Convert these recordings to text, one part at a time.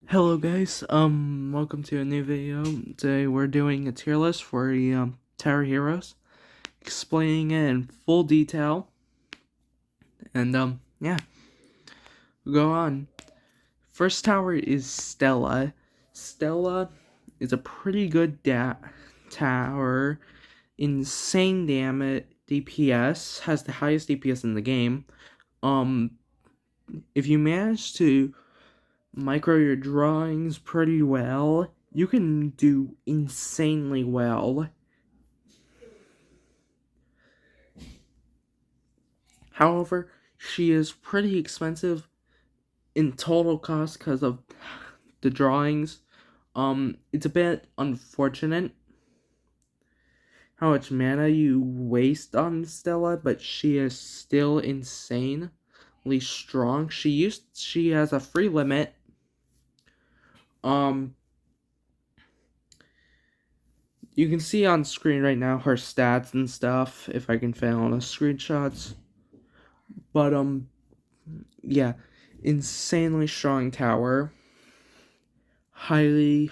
Hello guys, welcome to a new video. Today we're doing a tier list for the tower heroes, explaining it in full detail, and yeah, we'll go on. First tower is Stella. Stella is a pretty good tower, insane damage, DPS, has the highest DPS in the game. If you manage to micro your drawings pretty well, you can do insanely well. However, she is pretty expensive in total cost because of the drawings. It's a bit unfortunate how much mana you waste on Stella, but she is still insanely strong. She has a free limit. You can see on screen right now her stats and stuff if I can find all the screenshots. But yeah, insanely strong tower. Highly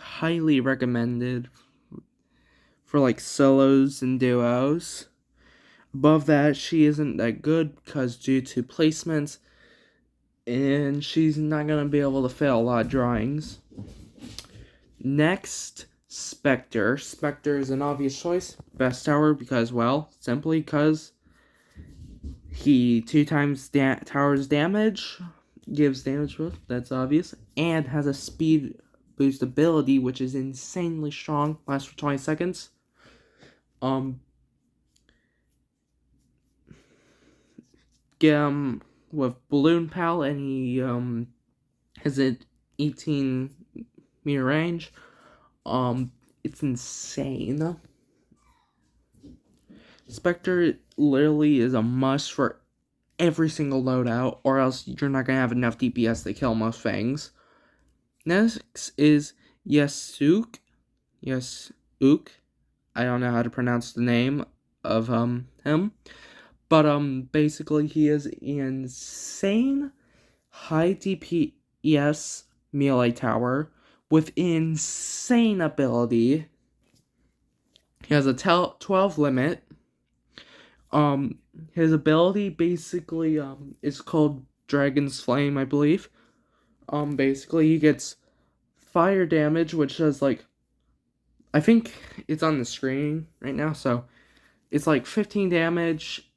recommended for like solos and duos. Above that, she isn't that good because due to placements, and she's not gonna be able to fail a lot of drawings. Next, Spectre. Spectre is an obvious choice. Best tower because, well, simply because he 2 times tower's damage, gives damage boost, that's obvious, and has a speed boost ability, which is insanely strong, lasts for 20 seconds. Get him with Balloon Pal, and he has an 18-meter range. It's insane. Spectre literally is a must for every single loadout, or else you're not gonna have enough DPS to kill most things. Next is Yesuk. I don't know how to pronounce the name of him. But basically he is insane high DPS melee tower with insane ability. He has a 12 limit. His ability basically is called Dragon's Flame, I believe. Basically he gets fire damage, which does like, I think it's on the screen right now, so it's like 15 damage,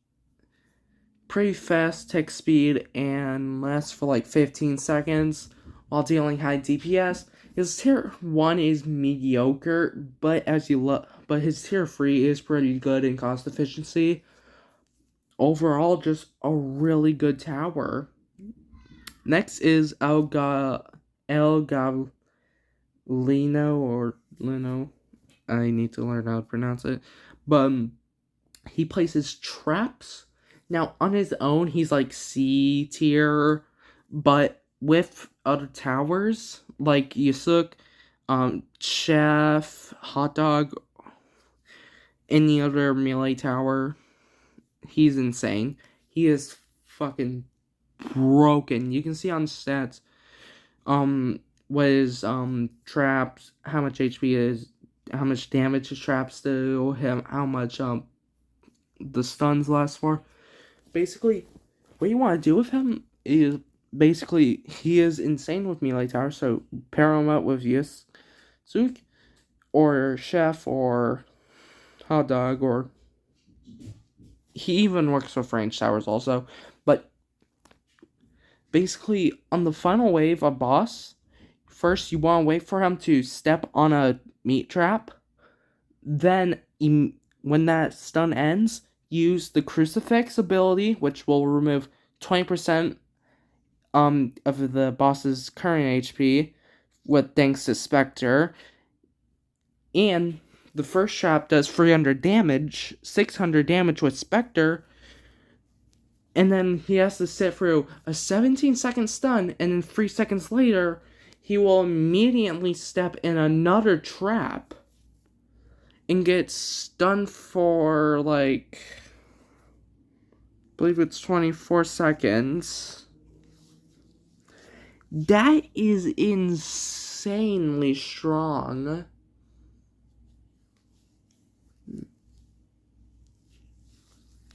pretty fast tick speed, and lasts for like 15 seconds while dealing high DPS. His tier 1 is mediocre, but but his tier 3 is pretty good in cost efficiency. Overall, just a really good tower. Next is El Galino or Lino. I need to learn how to pronounce it. But he places traps. Now, on his own, he's like C tier, but with other towers like Yusuk, Chef, Hot Dog, any other melee tower, he's insane. He is fucking broken. You can see on stats, what his traps, how much HP is, how much damage his traps do, how much the stuns last for. Basically, what you want to do with him is basically he is insane with melee tower, so pair him up with Yusuk or Chef or Hot Dog, or he even works with range towers also. But basically, on the final wave of boss, first you want to wait for him to step on a meat trap. Then, when that stun ends, use the Crucifix ability, which will remove 20% of the boss's current HP, with thanks to Spectre. And the first trap does 300 damage, 600 damage with Spectre, and then he has to sit through a 17-second stun, and then 3 seconds later, he will immediately step in another trap and get stunned for like, I believe it's 24 seconds. That is insane. insanely strong.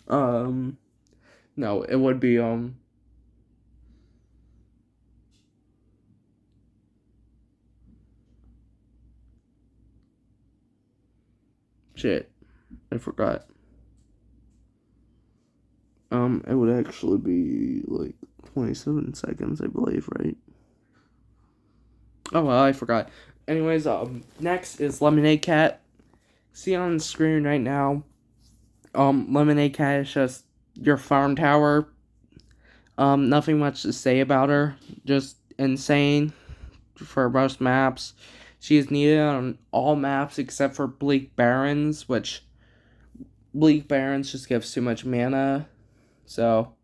No, it would be, shit, I forgot. It would actually be, like, 27 seconds, I believe, right? Oh, well, I forgot. Anyways, next is Lemonade Cat. See on the screen right now, Lemonade Cat is just your farm tower. Nothing much to say about her. Just insane for most maps. She is needed on all maps except for Bleak Barrens, which Bleak Barrens just gives too much mana. So,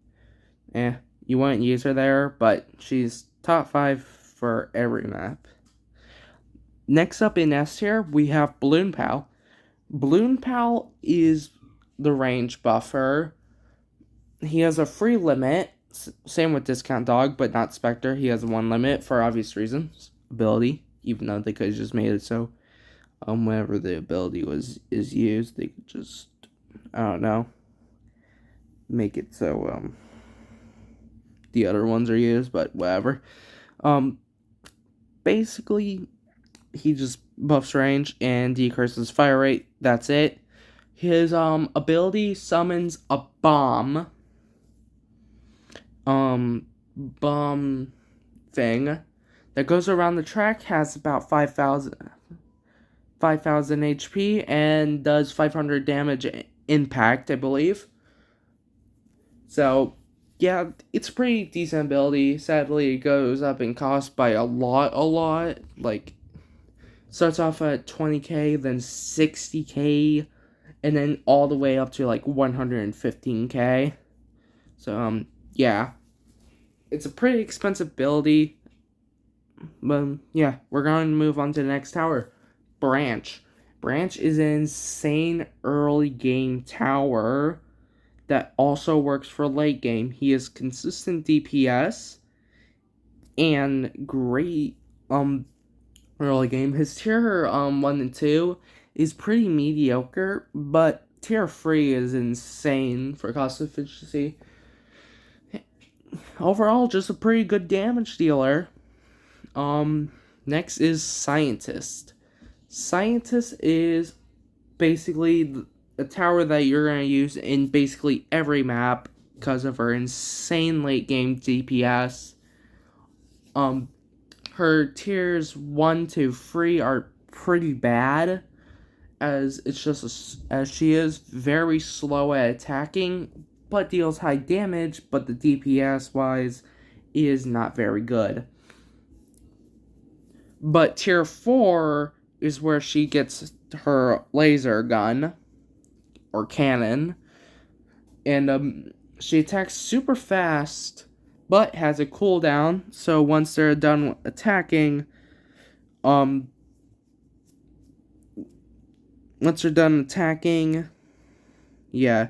you wouldn't use her there, but she's top 5 for every map. Next up in S tier, we have Balloon Pal. Balloon Pal is the range buffer. He has a free limit. Same with Discount Dog, but not Spectre. He has one limit for obvious reasons. Ability, even though they could have just made it so whenever the ability is used, they could just, I don't know, make it so the other ones are used, but whatever. Basically, he just buffs range and decreases fire rate. That's it. His ability summons a bomb thing that goes around the track, has about 5,000 HP and does 500 damage impact, I believe. So, yeah, it's a pretty decent ability. Sadly, it goes up in cost by a lot. Like, starts off at 20k, then 60k, and then all the way up to like 115k. So, yeah. It's a pretty expensive ability. But, yeah, we're going to move on to the next tower. Branch. Branch is an insane early game tower that also works for late game. He is consistent DPS and great early game. His tier 1 and 2 is pretty mediocre, but tier 3 is insane for cost efficiency. Overall, just a pretty good damage dealer. Next is Scientist. Scientist is basically a tower that you're going to use in basically every map because of her insane late game DPS. Her tiers 1 to 3 are pretty bad, as it's just as she is very slow at attacking, but deals high damage, but the DPS wise is not very good. But tier 4 is where she gets her laser gun or cannon, and she attacks super fast, but has a cooldown. So once they're done attacking, once they're done attacking, yeah,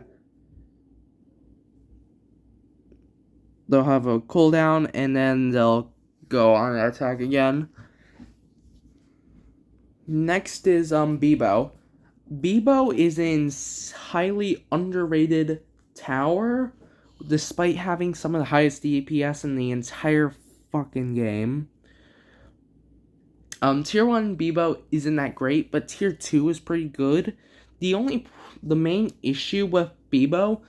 they'll have a cooldown, and then they'll go on an attack again. Next is Bebo. Bebo is an highly underrated tower, despite having some of the highest DPS in the entire fucking game. Tier 1 Bebo isn't that great, but tier 2 is pretty good. The main issue with Bebo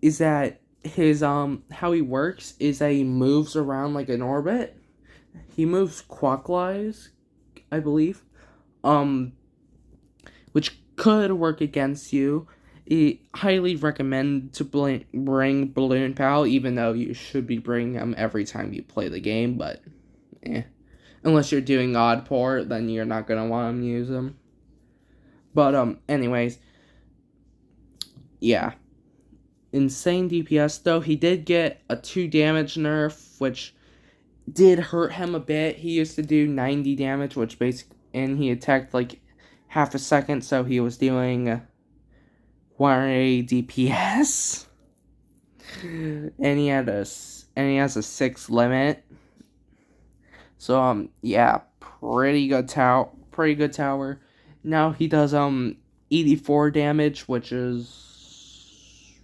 is that his how he works is that he moves around like an orbit. He moves clockwise, I believe. Which could work against you. I highly recommend to bring Balloon Pal, even though you should be bringing him every time you play the game, but unless you're doing odd port, then you're not gonna want to use him. But anyways, yeah, insane DPS though. He did get a 2 damage nerf, which did hurt him a bit. He used to do 90 damage, which and he attacked like half a second, so he was doing 180 DPS. And he has a 6 limit. So yeah, pretty good tower. Now he does 84 damage, which is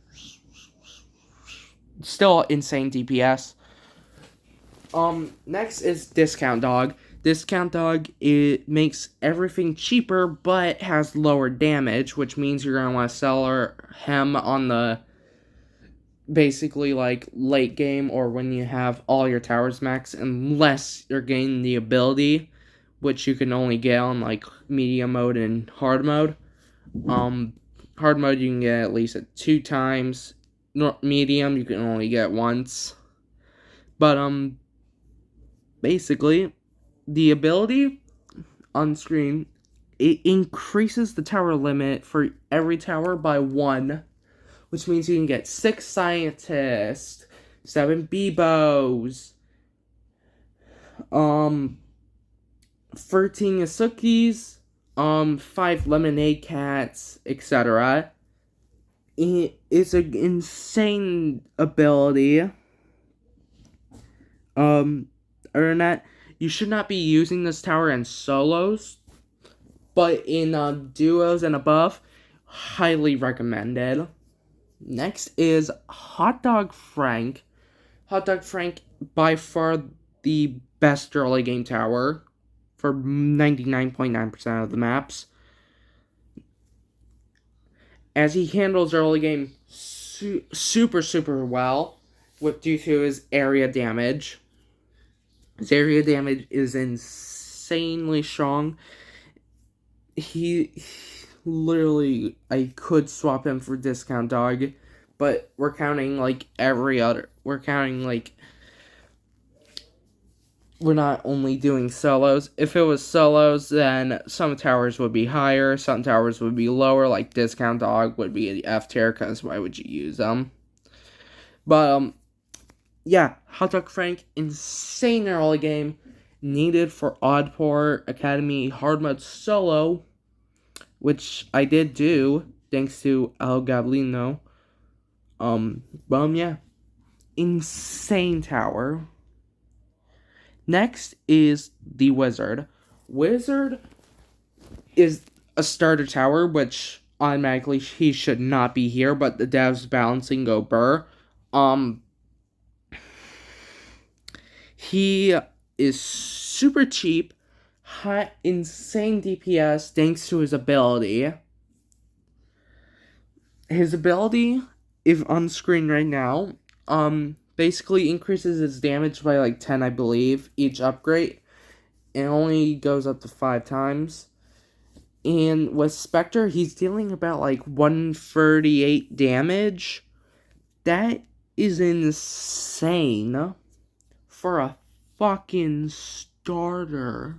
still insane DPS. Next is Discount Dog. Discount Dog, it makes everything cheaper but has lower damage, which means you're gonna want to sell him on the basically like late game or when you have all your towers max, unless you're getting the ability, which you can only get on like medium mode and hard mode. Hard mode you can get at least at 2 times. Medium you can only get once. But basically the ability on screen, it increases the tower limit for every tower by 1, which means you can get 6 scientists, 7 Bebos, 13 Asukis, 5 Lemonade Cats, etc. It's an insane ability. Other than that, you should not be using this tower in solos, but in duos and above, highly recommended. Next is Hot Dog Frank. Hot Dog Frank, by far the best early game tower for 99.9% of the maps, as he handles early game super well due to his area damage. His area damage is insanely strong. He literally, I could swap him for Discount Dog, but we're counting like we're not only doing solos. If it was solos, then some towers would be higher, some towers would be lower, like Discount Dog would be the F tier, because why would you use them? But, yeah, Hot Dog Frank, insane early game, needed for Oddport Academy Hard Mode Solo, which I did do, thanks to El Gablino. Yeah, insane tower. Next is the Wizard. Wizard is a starter tower, which automatically he should not be here, but the devs balancing go burr. He is super cheap, high, insane DPS thanks to his ability. His ability, if on screen right now, basically increases its damage by like 10, I believe, each upgrade. It only goes up to 5 times. And with Spectre, he's dealing about like 138 damage. That is insane for a fucking starter.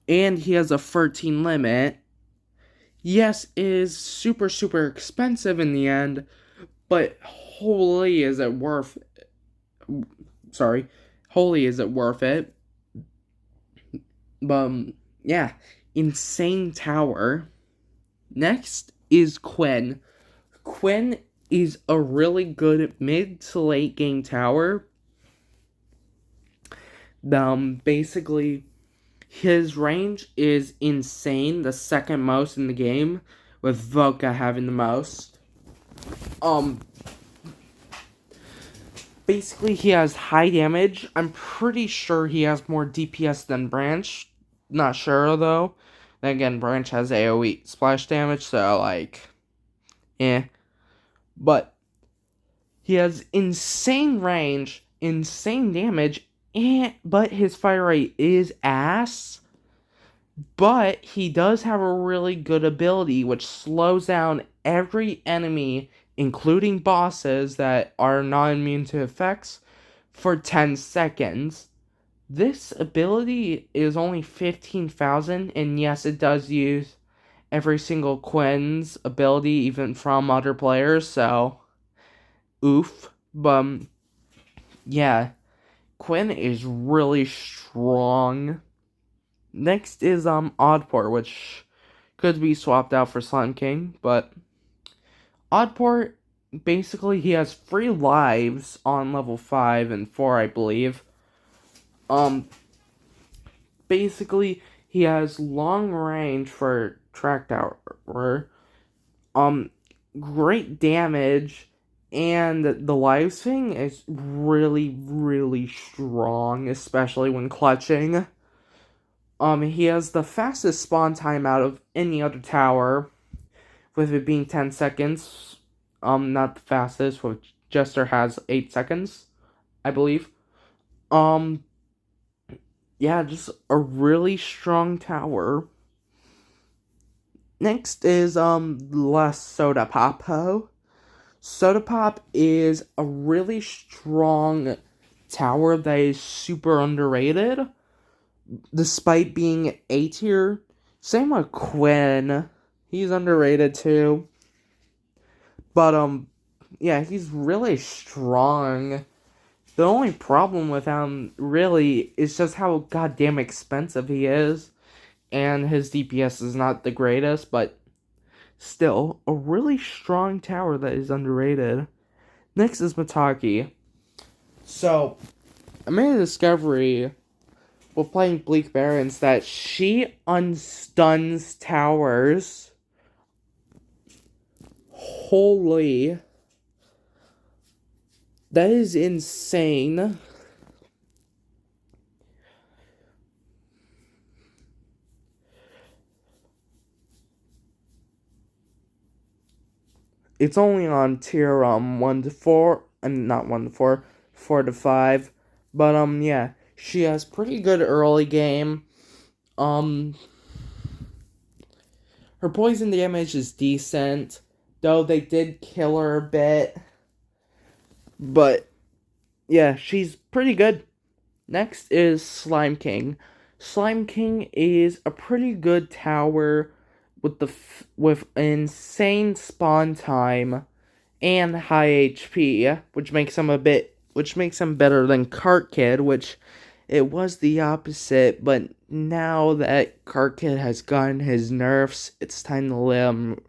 And he has a 13 limit. Yes, it is super expensive in the end, but holy is it worth it. Yeah, insane tower. Next is Quinn. Quinn is a really good mid to late game tower. Basically, his range is insane, the second most in the game, with Vodka having the most. Basically, he has high damage. I'm pretty sure he has more DPS than Branch. Not sure, though. Then again, Branch has AoE splash damage, so, like, But he has insane range, insane damage, but his fire rate is ass. But he does have a really good ability which slows down every enemy, including bosses that are not immune to effects, for 10 seconds. This ability is only 15,000, and yes, it does use every single Quinn's ability, even from other players, so oof. But yeah, Quinn is really strong. Next is Oddport, which could be swapped out for Slime King, but Oddport, basically he has free lives on level 5 and 4, I believe. Um, basically, he has long range for track tower. Um, great damage, and the life swing is really, really strong, especially when clutching. He has the fastest spawn time out of any other tower, with it being 10 seconds. Not the fastest, which Jester has 8 seconds, I believe. Um, yeah, just a really strong tower. Next is, La Soda Popo. Soda Pop is a really strong tower that is super underrated, despite being A tier. Same with Quinn. He's underrated too. But, yeah, he's really strong. The only problem with him, really, is just how goddamn expensive he is. And his DPS is not the greatest, but still, a really strong tower that is underrated. Next is Mataki. So, I made a discovery while playing Bleak Barons that she unstuns towers. Holy. That is insane. It's only on tier 1 to 4, and not 1 to 4, 4 to 5. But yeah, she has pretty good early game. Um her poison damage is decent, though they did kill her a bit. But yeah, she's pretty good. Next is Slime King. Slime King is a pretty good tower with with insane spawn time and high HP, which makes him better than Cart Kid, which it was the opposite, but now that Cart Kid has gotten his nerfs, it's time to let him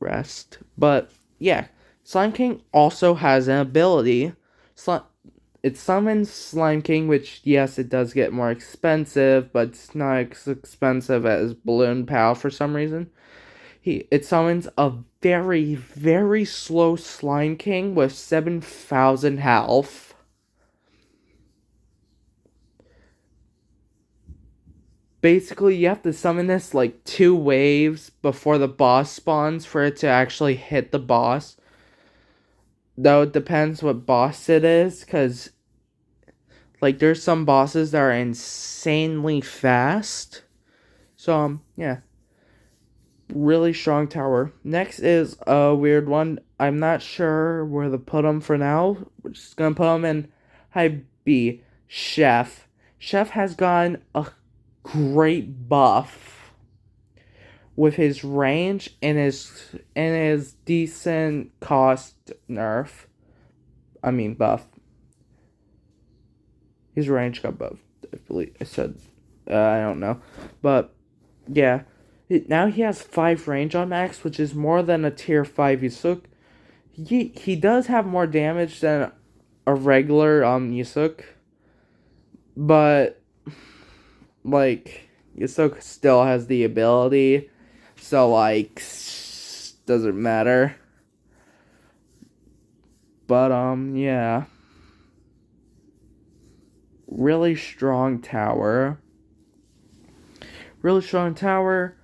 rest. But yeah, Slime King also has an ability. It summons Slime King, which, yes, it does get more expensive, but it's not as expensive as Balloon Pal for some reason. It summons a very, very slow Slime King with 7,000 health. Basically, you have to summon this like 2 waves before the boss spawns for it to actually hit the boss. Though it depends what boss it is, because like there's some bosses that are insanely fast. So yeah, really strong tower. Next is a weird one. I'm not sure where to put him for now. We're just gonna put him in high B. Chef. Chef has gotten a great buff with his range and his decent cost nerf. I mean buff. His range got buffed. I believe I said. I don't know, but yeah. Now he has 5 range on max, which is more than a tier 5 Yusuk. He does have more damage than a regular Yusuk, but like Yusuk still has the ability, so like doesn't matter. But yeah. Really strong tower. Really strong tower.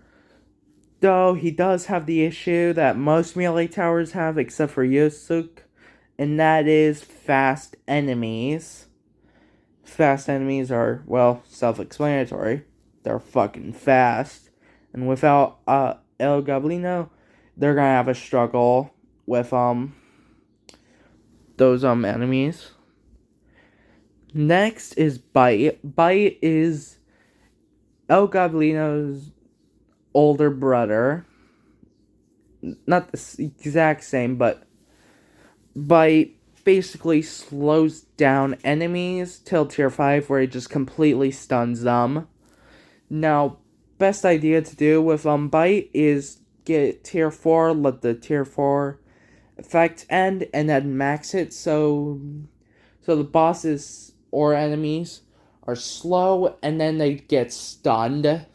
Though he does have the issue that most melee towers have, except for Yusuk, and that is fast enemies. Fast enemies are, well, self-explanatory. They're fucking fast. And without El Goblino, they're gonna have a struggle with those enemies. Next is Bite. Bite is El Goblino's older brother. Not the exact same, but Bite basically slows down enemies till tier 5, where it just completely stuns them. Now, best idea to do with Bite is get tier 4, let the tier 4 effect end, and then max it so the bosses or enemies are slow and then they get stunned.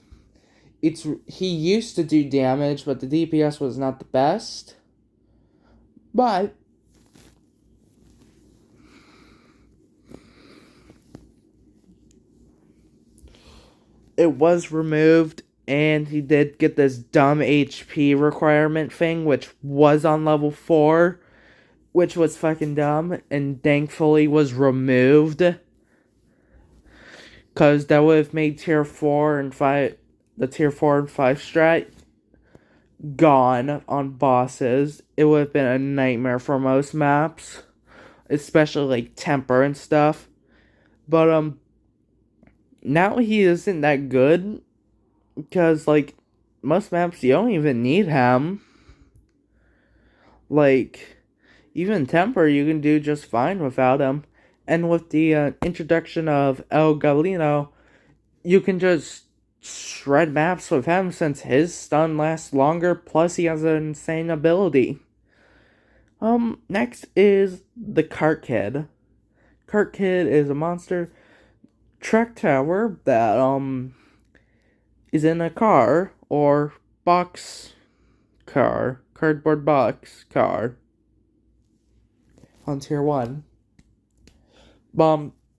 He used to do damage, but the DPS was not the best. But it was removed, and he did get this dumb HP requirement thing, which was on level 4, which was fucking dumb, and thankfully was removed. Because that would have made tier 4 and 5, the tier 4 and 5 strat gone on bosses. It would have been a nightmare for most maps, especially like Temper and stuff. But now he isn't that good because like most maps you don't even need him. Like even Temper you can do just fine without him. And with the introduction of El Galino, you can just shred maps with him since his stun lasts longer, plus he has an insane ability. Next is the Cart Kid. Cart Kid is a monster track tower that, is in a car or box car, cardboard box car on tier 1.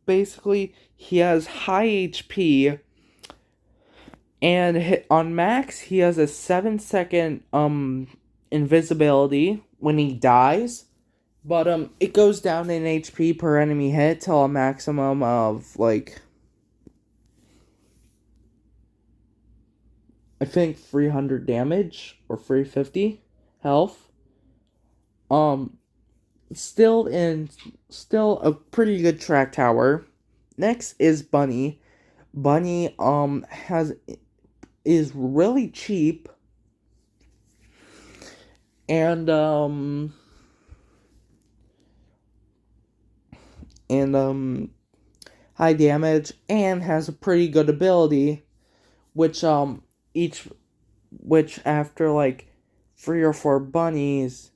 Basically, he has high HP, and on max, he has a 7-second, invisibility when he dies. But, it goes down in HP per enemy hit till a maximum of, like, I think 300 damage or 350 health. Still a pretty good track tower. Next is Bunny. Bunny is really cheap and high damage and has a pretty good ability, which after like 3 or 4 bunnies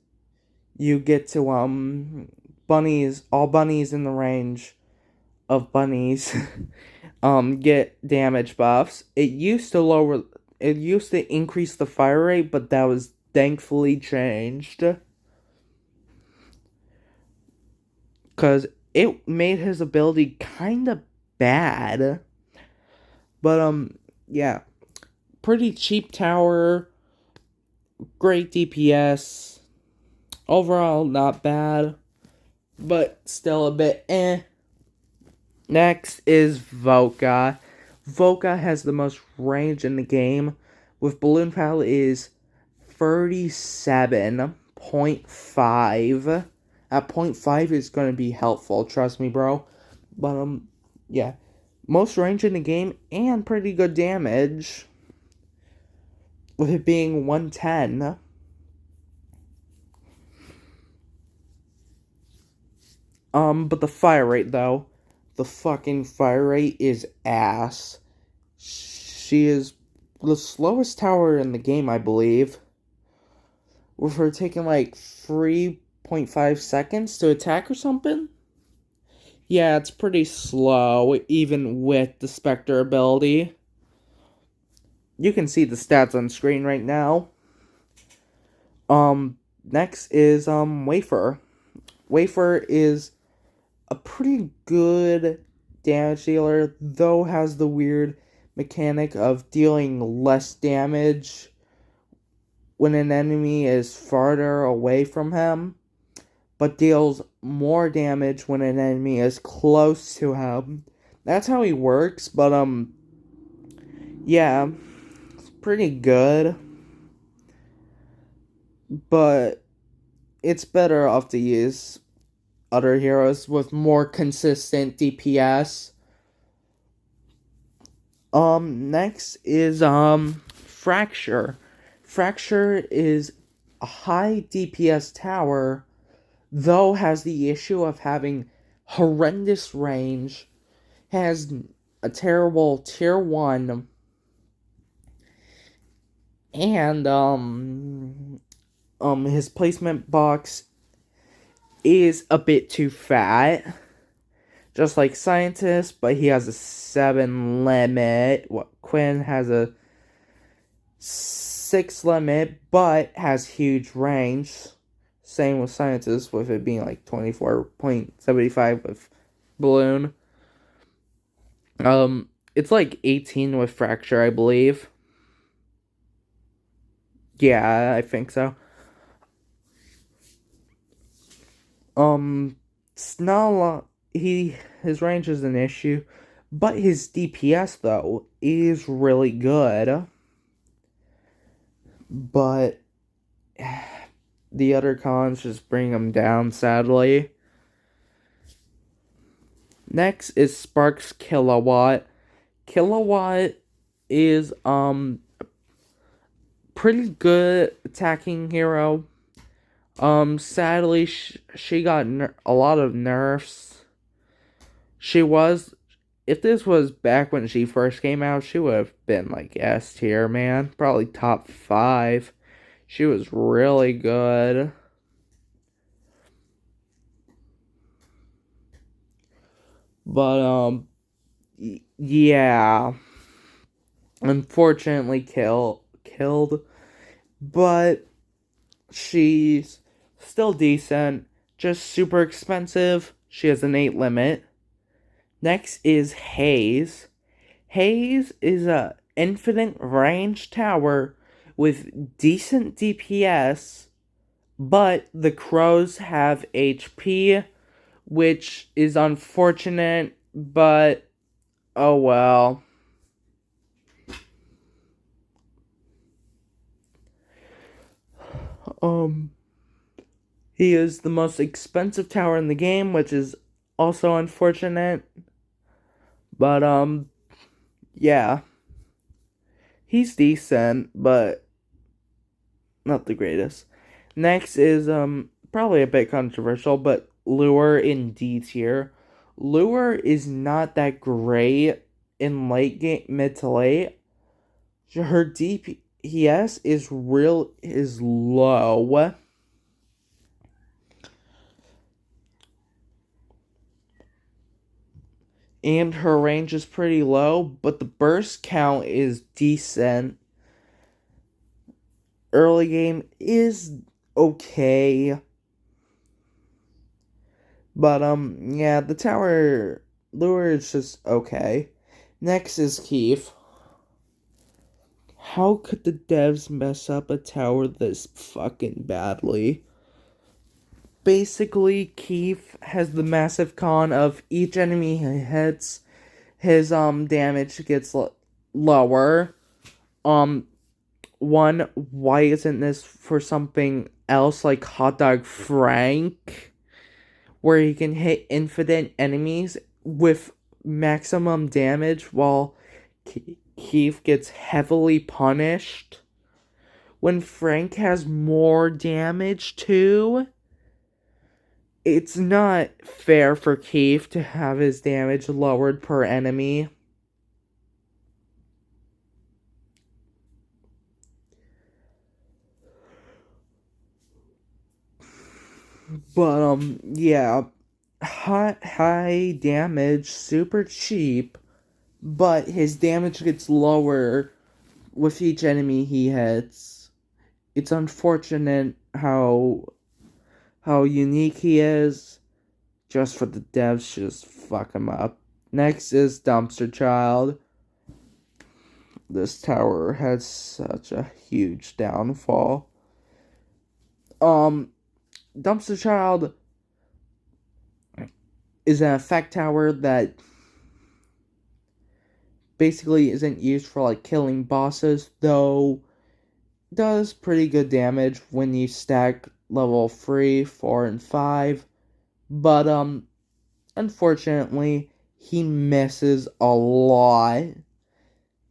you get to all bunnies in the range of bunnies get damage buffs. It used to increase the fire rate, but that was thankfully changed because it made his ability kind of bad. But yeah, pretty cheap tower, great DPS. Overall, not bad, but still a bit eh. Next is Voka. Voka has the most range in the game, with Balloon Pal is 37.5. At 0.5 is going to be helpful, trust me, bro. But, yeah. Most range in the game and pretty good damage, with it being 110. But the fire rate, though, the fucking fire rate is ass. She is the slowest tower in the game, I believe, with her taking like 3.5 seconds to attack or something. Yeah, it's pretty slow, even with the Spectre ability. You can see the stats on screen right now. Next is, Wafer. Wafer is a pretty good damage dealer, though has the weird mechanic of dealing less damage when an enemy is farther away from him, but deals more damage when an enemy is close to him. That's how he works, but yeah, it's pretty good, but it's better off to use other heroes with more consistent DPS. Next is Fracture. Fracture is a high DPS tower, though has the issue of having horrendous range, has a terrible tier 1, and his placement box is a bit too fat. just like Scientist, but he has a 7 limit. What Quinn has a 6 limit, but has huge range. Same with Scientist, with it being like 24.75 with Balloon. It's like 18 with Fracture, I believe. Yeah, I think so. It's not a lot. His range is an issue, but his DPS though is really good. But the other cons just bring him down, sadly. Next is Sparks Kilowatt. Kilowatt is pretty good attacking hero. Sadly, she got a lot of nerfs. She was, if this was back when she first came out, she would have been like S tier, man. Probably top 5. She was really good. But, yeah. Unfortunately, killed. But she's still decent. Just super expensive. She has an 8 limit. Next is Haze. Haze is a infinite range tower with decent DPS, but the crows have HP, which is unfortunate, but oh well. He is the most expensive tower in the game, which is also unfortunate. But yeah. He's decent, but not the greatest. Next is probably a bit controversial, but Lure in D tier. Lure is not that great in late game, mid to late. Her DPS is low. And her range is pretty low, but the burst count is decent. Early game is okay. But yeah, the tower lure is just okay. Next is Keith. How could the devs mess up a tower this fucking badly? Basically, Keith has the massive con of each enemy he hits, his damage gets lower. One, why isn't this for something else like Hot Dog Frank, where he can hit infinite enemies with maximum damage while Keith gets heavily punished? When Frank has more damage too? It's not fair for Keith to have his damage lowered per enemy. But yeah, high damage, super cheap, but his damage gets lower with each enemy he hits. It's unfortunate how unique he is. Just for the devs, just fuck him up. Next is Dumpster Child. This tower has such a huge downfall. Dumpster Child is an effect tower that basically isn't used for like killing bosses, though does pretty good damage when you stack level 3, 4, and 5. But unfortunately, he misses a lot.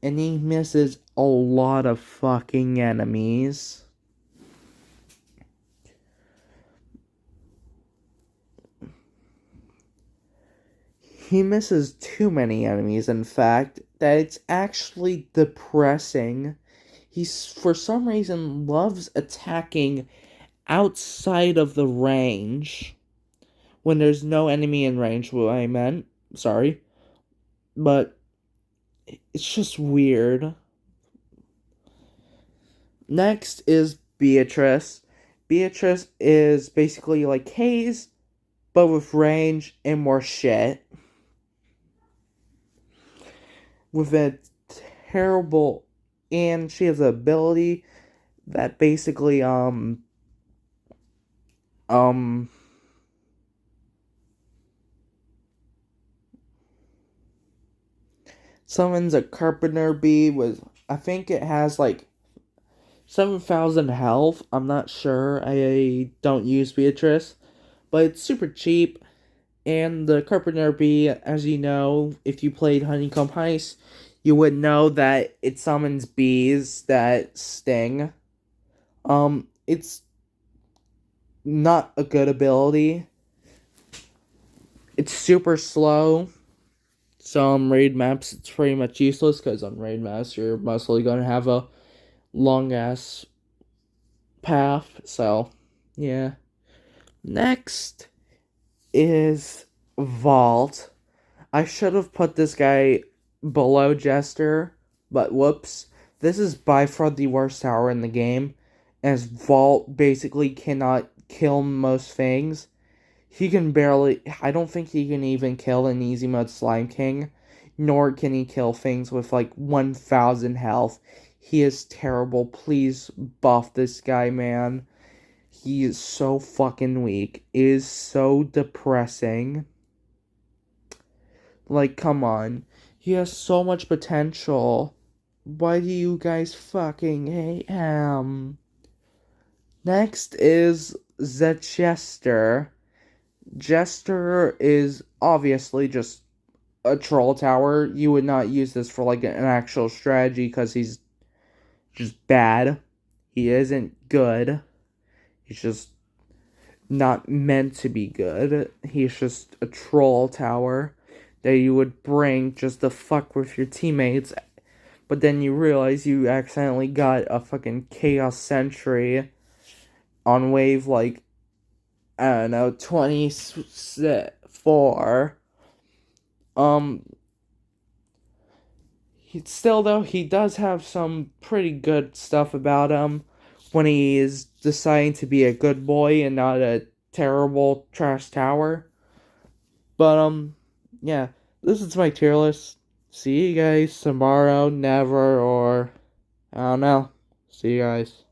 And he misses a lot of fucking enemies. He misses too many enemies, in fact, that it's actually depressing. He's, for some reason, loves attacking outside of the range. When there's no enemy in range, what I meant. Sorry, but it's just weird. Next is Beatrice. Beatrice is basically like Hayes, but with range and more shit. With a terrible, and she has an ability that basically um summons a carpenter bee with, I think it has like 7,000 health. I'm not sure. I don't use Beatrice, but it's super cheap. And the carpenter bee, as you know, if you played Honeycomb Heist, you would know that it summons bees that sting. It's not a good ability. It's super slow. So on raid maps, it's pretty much useless because on raid maps, you're mostly going to have a long ass path. So, yeah. Next is Vault. I should have put this guy below Jester, but whoops. This is by far the worst tower in the game, as Vault basically cannot kill most things. He can barely. I don't think he can even kill an easy mode Slime King, nor can he kill things with like 1,000 health. He is terrible. Please buff this guy, man. He is so fucking weak. It is so depressing. Like, come on. He has so much potential. Why do you guys fucking hate him? Next is the Jester. Jester is obviously just a troll tower. You would not use this for like an actual strategy because he's just bad. He isn't good. He's just not meant to be good. He's just a troll tower that you would bring just to fuck with your teammates. But then you realize you accidentally got a fucking Chaos Sentry on wave like, I don't know, 24. Um, still though, he does have some pretty good stuff about him when he is deciding to be a good boy and not a terrible trash tower. But yeah, this is my tier list. See you guys tomorrow, never, or I don't know. See you guys.